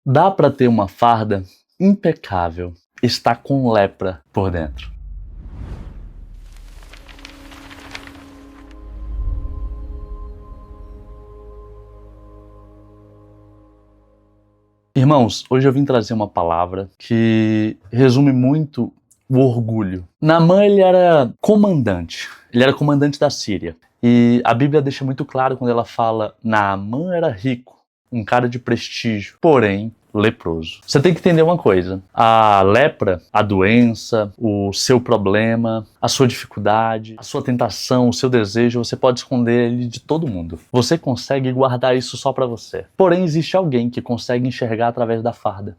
Dá para ter uma farda impecável, está com lepra por dentro. Irmãos, hoje eu vim trazer uma palavra que resume muito o orgulho. Naamã, ele era comandante da Síria. E a Bíblia deixa muito claro quando ela fala: Naamã era rico, um cara de prestígio, porém leproso. Você tem que entender uma coisa: a lepra, a doença, o seu problema, a sua dificuldade, a sua tentação, o seu desejo, você pode esconder ele de todo mundo. Você consegue guardar isso só pra você. Porém, existe alguém que consegue enxergar através da farda.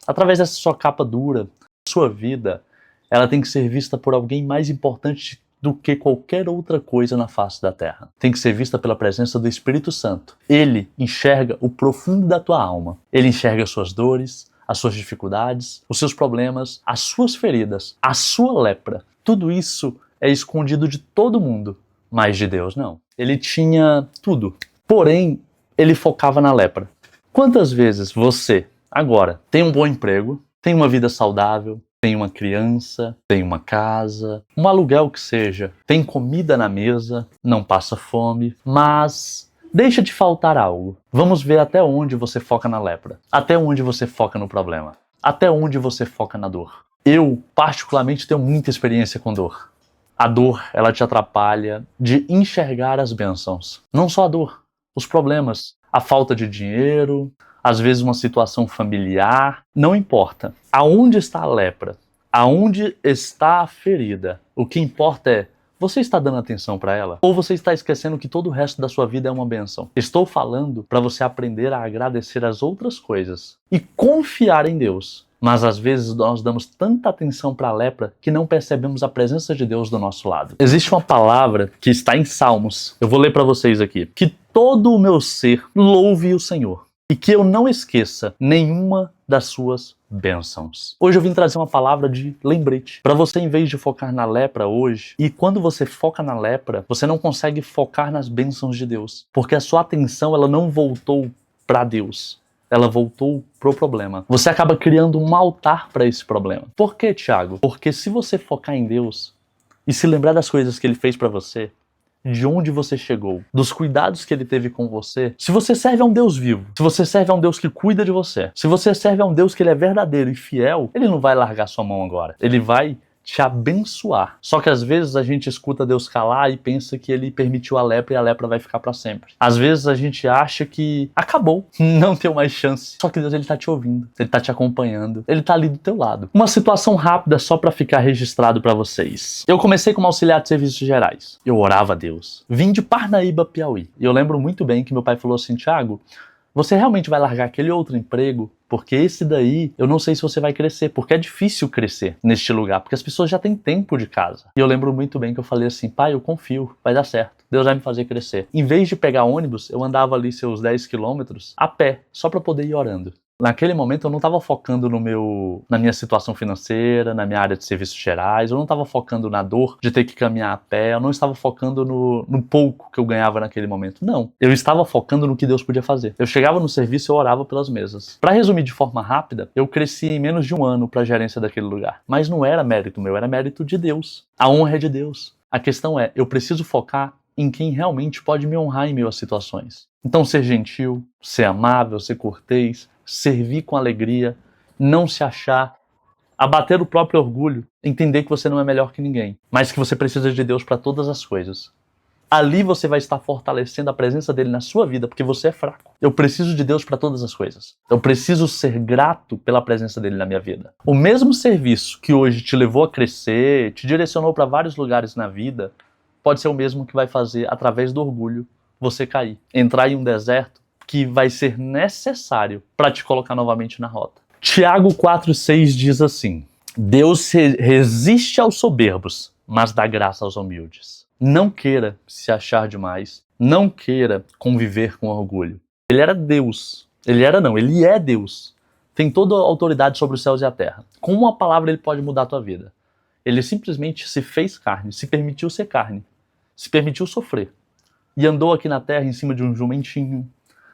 Através dessa sua capa dura, sua vida, ela tem que ser vista por alguém mais importante do que qualquer outra coisa na face da terra. Tem que ser vista pela presença do Espírito Santo. Ele enxerga o profundo da tua alma. Ele enxerga as suas dores, as suas dificuldades, os seus problemas, as suas feridas, a sua lepra. Tudo isso é escondido de todo mundo, mas de Deus não. Ele tinha tudo, porém ele focava na lepra. Quantas vezes você, agora, tem um bom emprego, tem uma vida saudável, tem uma criança, tem uma casa, um aluguel que seja, tem comida na mesa, não passa fome, mas deixa de faltar algo. Vamos ver até onde você foca na lepra, até onde você foca no problema, até onde você foca na dor. Eu, particularmente, tenho muita experiência com dor. A dor, ela te atrapalha de enxergar as bênçãos. Não só a dor, os problemas, a falta de dinheiro, às vezes uma situação familiar, não importa. Aonde está a lepra? Aonde está a ferida? O que importa é, você está dando atenção para ela? Ou você está esquecendo que todo o resto da sua vida é uma bênção? Estou falando para você aprender a agradecer as outras coisas e confiar em Deus. Mas às vezes nós damos tanta atenção para a lepra que não percebemos a presença de Deus do nosso lado. Existe uma palavra que está em Salmos, eu vou ler para vocês aqui. Que todo o meu ser louve o Senhor e que eu não esqueça nenhuma das suas bênçãos. Hoje eu vim trazer uma palavra de lembrete. Para você, em vez de focar na lepra hoje, e quando você foca na lepra, você não consegue focar nas bênçãos de Deus. Porque a sua atenção, ela não voltou para Deus. Ela voltou pro problema. Você acaba criando um altar para esse problema. Por quê, Thiago? Porque se você focar em Deus e se lembrar das coisas que Ele fez para você, de onde você chegou, dos cuidados que Ele teve com você, se você serve a um Deus vivo, se você serve a um Deus que cuida de você, se você serve a um Deus que Ele é verdadeiro e fiel, Ele não vai largar sua mão agora. Ele vai te abençoar. Só que às vezes a gente escuta Deus calar e pensa que Ele permitiu a lepra e a lepra vai ficar para sempre. Às vezes a gente acha que acabou, não tem mais chance. Só que Deus, Ele tá te ouvindo, Ele tá te acompanhando, Ele tá ali do teu lado. Uma situação rápida só para ficar registrado para vocês. Eu comecei como auxiliar de serviços gerais. Eu orava a Deus. Vim de Parnaíba, Piauí. E eu lembro muito bem que meu pai falou assim: Thiago, você realmente vai largar aquele outro emprego? Porque esse daí, eu não sei se você vai crescer, porque é difícil crescer neste lugar, porque as pessoas já têm tempo de casa. E eu lembro muito bem que eu falei assim: pai, eu confio, vai dar certo, Deus vai me fazer crescer. Em vez de pegar ônibus, eu andava ali seus 10 quilômetros a pé, só para poder ir orando. Naquele momento eu não estava focando na minha situação financeira, na minha área de serviços gerais, eu não estava focando na dor de ter que caminhar a pé, eu não estava focando no pouco que eu ganhava naquele momento. Não, eu estava focando no que Deus podia fazer. Eu chegava no serviço e eu orava pelas mesas. Para resumir de forma rápida, eu cresci em menos de um ano para a gerência daquele lugar. Mas não era mérito meu, era mérito de Deus. A honra é de Deus. A questão é, eu preciso focar em quem realmente pode me honrar em meio às situações. Então, ser gentil, ser amável, ser cortês, servir com alegria, não se achar, abater o próprio orgulho, entender que você não é melhor que ninguém, mas que você precisa de Deus para todas as coisas. Ali você vai estar fortalecendo a presença dele na sua vida, porque você é fraco. Eu preciso de Deus para todas as coisas. Eu preciso ser grato pela presença dele na minha vida. O mesmo serviço que hoje te levou a crescer, te direcionou para vários lugares na vida, pode ser o mesmo que vai fazer, através do orgulho, você cair. Entrar em um deserto que vai ser necessário para te colocar novamente na rota. Tiago 4,6 diz assim: Deus resiste aos soberbos, mas dá graça aos humildes. Não queira se achar demais, não queira conviver com orgulho. Ele era Deus. Ele é Deus. Tem toda a autoridade sobre os céus e a terra. Com uma palavra ele pode mudar a tua vida. Ele simplesmente se fez carne, se permitiu ser carne, se permitiu sofrer. E andou aqui na terra em cima de um jumentinho,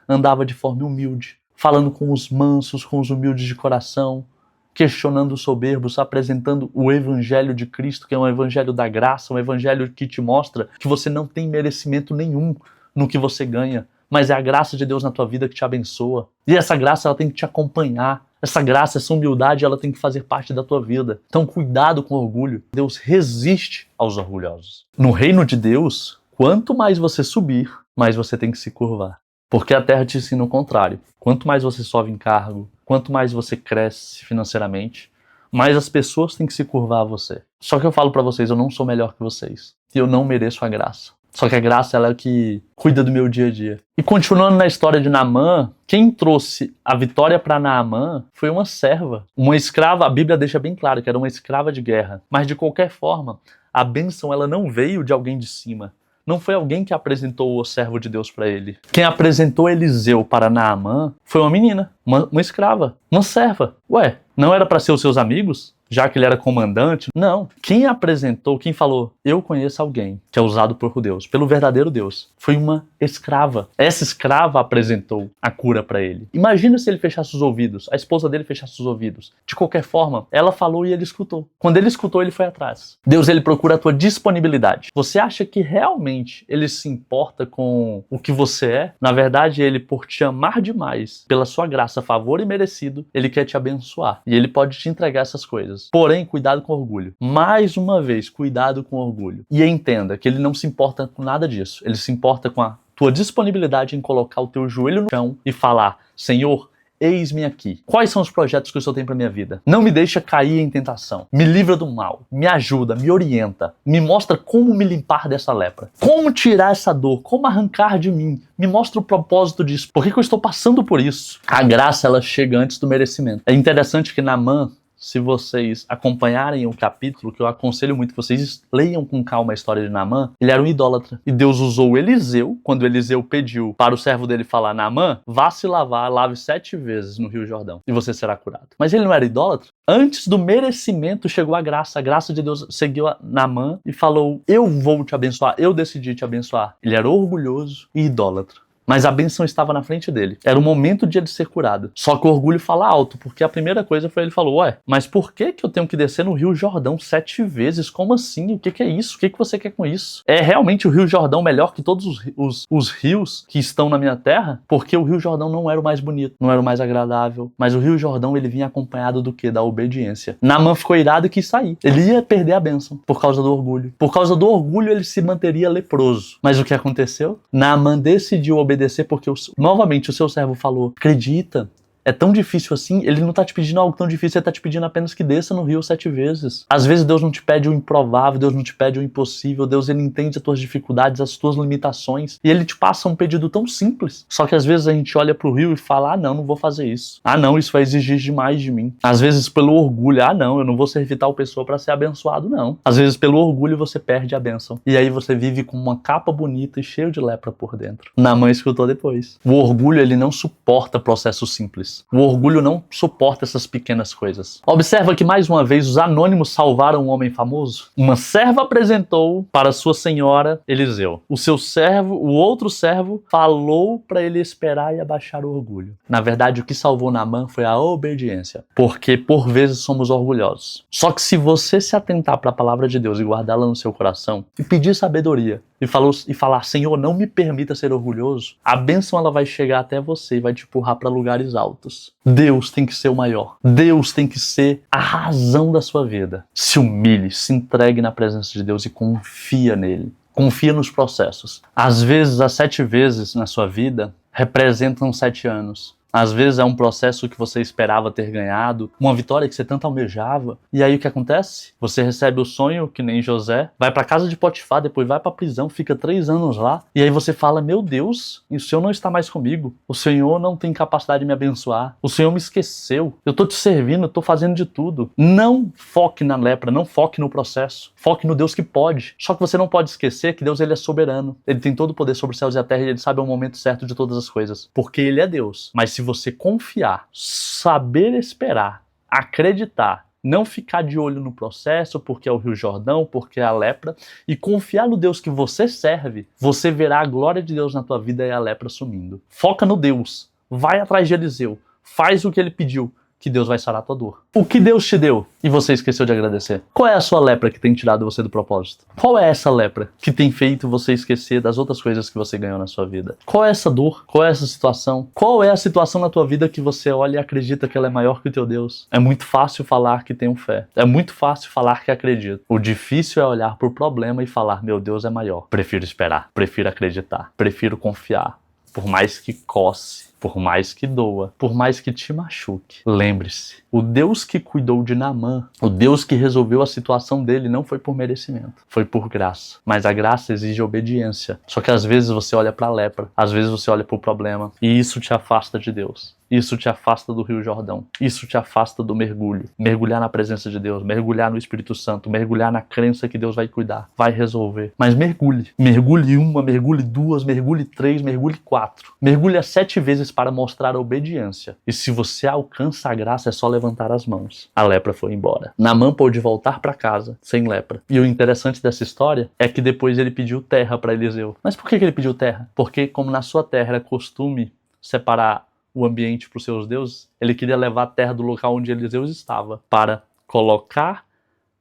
andava de forma humilde, falando com os mansos, com os humildes de coração, questionando os soberbos, apresentando o evangelho de Cristo, que é um evangelho da graça, um evangelho que te mostra que você não tem merecimento nenhum no que você ganha, mas é a graça de Deus na tua vida que te abençoa. E essa graça ela tem que te acompanhar. Essa graça, essa humildade, ela tem que fazer parte da tua vida. Então cuidado com o orgulho. Deus resiste aos orgulhosos. No reino de Deus, quanto mais você subir, mais você tem que se curvar. Porque a terra te ensina o contrário. Quanto mais você sobe em cargo, quanto mais você cresce financeiramente, mais as pessoas têm que se curvar a você. Só que eu falo pra vocês, eu não sou melhor que vocês. E eu não mereço a graça. Só que a graça ela é que cuida do meu dia a dia. E continuando na história de Naamã, quem trouxe a vitória para Naamã foi uma serva. Uma escrava, a Bíblia deixa bem claro que era uma escrava de guerra. Mas de qualquer forma, a bênção ela não veio de alguém de cima. Não foi alguém que apresentou o servo de Deus para ele. Quem apresentou Eliseu para Naamã foi uma menina, uma escrava, uma serva. Ué, não era para ser os seus amigos? Já que ele era comandante? Não. Quem apresentou, quem falou, eu conheço alguém que é usado por Deus, pelo verdadeiro Deus, foi uma escrava. Essa escrava apresentou a cura para ele. Imagina se ele fechasse os ouvidos, a esposa dele fechasse os ouvidos. De qualquer forma, ela falou e ele escutou. Quando ele escutou, ele foi atrás. Deus, ele procura a tua disponibilidade. Você acha que realmente ele se importa com o que você é? Na verdade, ele, por te amar demais, pela sua graça, favor e merecido, ele quer te abençoar. E ele pode te entregar essas coisas. Porém, cuidado com orgulho. Mais uma vez, cuidado com orgulho. E entenda que ele não se importa com nada disso. Ele se importa com a tua disponibilidade em colocar o teu joelho no chão e falar, Senhor, eis-me aqui. Quais são os projetos que o Senhor tem para minha vida? Não me deixa cair em tentação. Me livra do mal. Me ajuda, me orienta. Me mostra como me limpar dessa lepra. Como tirar essa dor. Como arrancar de mim. Me mostra o propósito disso. Por que eu estou passando por isso? A graça, ela chega antes do merecimento. É interessante que Naamã, se vocês acompanharem o capítulo, que eu aconselho muito que vocês leiam com calma a história de Naamã, ele era um idólatra. E Deus usou Eliseu, quando Eliseu pediu para o servo dele falar, Naamã, vá se lavar, lave 7 vezes no Rio Jordão, e você será curado. Mas ele não era idólatra? Antes do merecimento chegou a graça de Deus seguiu a Naamã e falou, eu vou te abençoar, eu decidi te abençoar. Ele era orgulhoso e idólatra. Mas a bênção estava na frente dele. Era o momento de ele ser curado. Só que o orgulho fala alto, porque a primeira coisa foi ele falou, ué, mas por que eu tenho que descer no Rio Jordão 7 vezes? Como assim? O que é isso? O que você quer com isso? É realmente o Rio Jordão melhor que todos os rios que estão na minha terra? Porque o Rio Jordão não era o mais bonito, não era o mais agradável. Mas o Rio Jordão, ele vinha acompanhado do quê? Da obediência. Naamã ficou irado e quis sair. Ele ia perder a bênção por causa do orgulho. Por causa do orgulho, ele se manteria leproso. Mas o que aconteceu? Naamã decidiu obedecer porque, novamente, o seu servo falou, acredita, é tão difícil assim, ele não tá te pedindo algo tão difícil, ele tá te pedindo apenas que desça no rio 7 vezes. Às vezes Deus não te pede o improvável, Deus não te pede o impossível, Deus ele entende as tuas dificuldades, as tuas limitações, e ele te passa um pedido tão simples. Só que às vezes a gente olha pro rio e fala, ah não, não vou fazer isso. Ah não, isso vai exigir demais de mim. Às vezes pelo orgulho, ah não, eu não vou servir tal pessoa para ser abençoado, não. Às vezes pelo orgulho você perde a bênção. E aí você vive com uma capa bonita e cheio de lepra por dentro. Naamã escutou depois. O orgulho ele não suporta processos simples. O orgulho não suporta essas pequenas coisas. Observa que mais uma vez os anônimos salvaram um homem famoso. Uma serva apresentou para sua senhora Eliseu. O seu servo, o outro servo, falou para ele esperar e abaixar o orgulho. Na verdade, o que salvou Naamã foi a obediência. Porque por vezes somos orgulhosos. Só que se você se atentar para a palavra de Deus e guardá-la no seu coração e pedir sabedoria e falar, Senhor, não me permita ser orgulhoso, a bênção ela vai chegar até você e vai te empurrar para lugares altos. Deus tem que ser o maior. Deus tem que ser a razão da sua vida. Se humilhe, se entregue na presença de Deus e confia nele. Confia nos processos. Às vezes, as 7 vezes na sua vida representam 7 anos. Às vezes é um processo que você esperava ter ganhado, uma vitória que você tanto almejava. E aí o que acontece? Você recebe o sonho, que nem José, vai para casa de Potifar, depois vai para a prisão, fica 3 anos lá. E aí você fala, meu Deus, o Senhor não está mais comigo. O Senhor não tem capacidade de me abençoar. O Senhor me esqueceu. Eu estou te servindo, eu estou fazendo de tudo. Não foque na lepra, não foque no processo. Foque no Deus que pode. Só que você não pode esquecer que Deus ele é soberano. Ele tem todo o poder sobre os céus e a terra e ele sabe o momento certo de todas as coisas. Porque ele é Deus. Mas se você confiar, saber esperar, acreditar, não ficar de olho no processo, porque é o Rio Jordão, porque é a lepra, e confiar no Deus que você serve, você verá a glória de Deus na tua vida e a lepra sumindo. Foca no Deus. vai atrás de Eliseu, faz o que ele pediu, que Deus vai sarar a tua dor. O que Deus te deu e você esqueceu de agradecer? Qual é a sua lepra que tem tirado você do propósito? Qual é essa lepra que tem feito você esquecer das outras coisas que você ganhou na sua vida? Qual é essa dor? Qual é essa situação? Qual é a situação na tua vida que você olha e acredita que ela é maior que o teu Deus? É muito fácil falar que tenho fé. É muito fácil falar que acredito. O difícil é olhar pro problema e falar, meu Deus é maior. Prefiro esperar, prefiro acreditar, prefiro confiar. Por mais que coce, por mais que doa, por mais que te machuque, lembre-se, o Deus que cuidou de Naamã, o Deus que resolveu a situação dele não foi por merecimento, foi por graça. Mas a graça exige obediência. Só que às vezes você olha para a lepra, às vezes você olha para o problema, e isso te afasta de Deus. Isso te afasta do Rio Jordão. Isso te afasta do mergulho. Mergulhar na presença de Deus, mergulhar no Espírito Santo, mergulhar na crença que Deus vai cuidar, vai resolver. Mas mergulhe. Mergulhe 1, mergulhe 2, mergulhe 3, mergulhe 4. Mergulhe 7 vezes para mostrar a obediência. E se você alcança a graça, é só levantar as mãos. A lepra foi embora. Naamã pôde voltar para casa sem lepra. E o interessante dessa história é que depois ele pediu terra para Eliseu. Mas por que ele pediu terra? Porque como na sua terra era costume separar o ambiente para os seus deuses, ele queria levar a terra do local onde Eliseu estava para colocar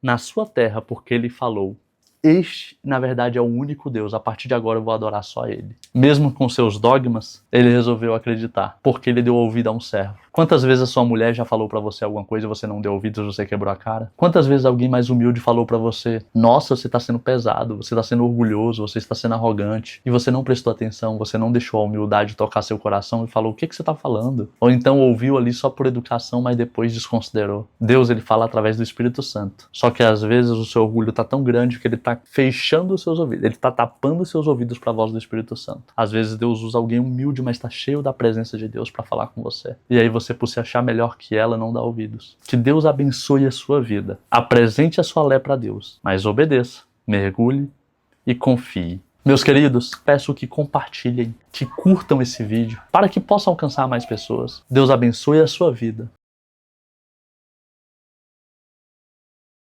na sua terra, porque ele falou, este, na verdade, é o único Deus, a partir de agora eu vou adorar só ele. Mesmo com seus dogmas, ele resolveu acreditar, porque ele deu ouvido a um servo. Quantas vezes a sua mulher já falou pra você alguma coisa e você não deu ouvidos, você quebrou a cara? Quantas vezes alguém mais humilde falou pra você, nossa, você tá sendo pesado, você tá sendo orgulhoso, você está sendo arrogante, e você não prestou atenção, você não deixou a humildade tocar seu coração e falou, o que você tá falando? Ou então ouviu ali só por educação, mas depois desconsiderou. Deus, ele fala através do Espírito Santo. Só que às vezes o seu orgulho tá tão grande que ele tá fechando os seus ouvidos, ele tá tapando os seus ouvidos pra voz do Espírito Santo. Às vezes Deus usa alguém humilde, mas tá cheio da presença de Deus pra falar com você. E aí você, por se achar melhor que ela, não dá ouvidos. Que Deus abençoe a sua vida. Apresente a sua lepra a Deus, mas obedeça, mergulhe e confie. Meus queridos, peço que compartilhem, que curtam esse vídeo, para que possa alcançar mais pessoas. Deus abençoe a sua vida.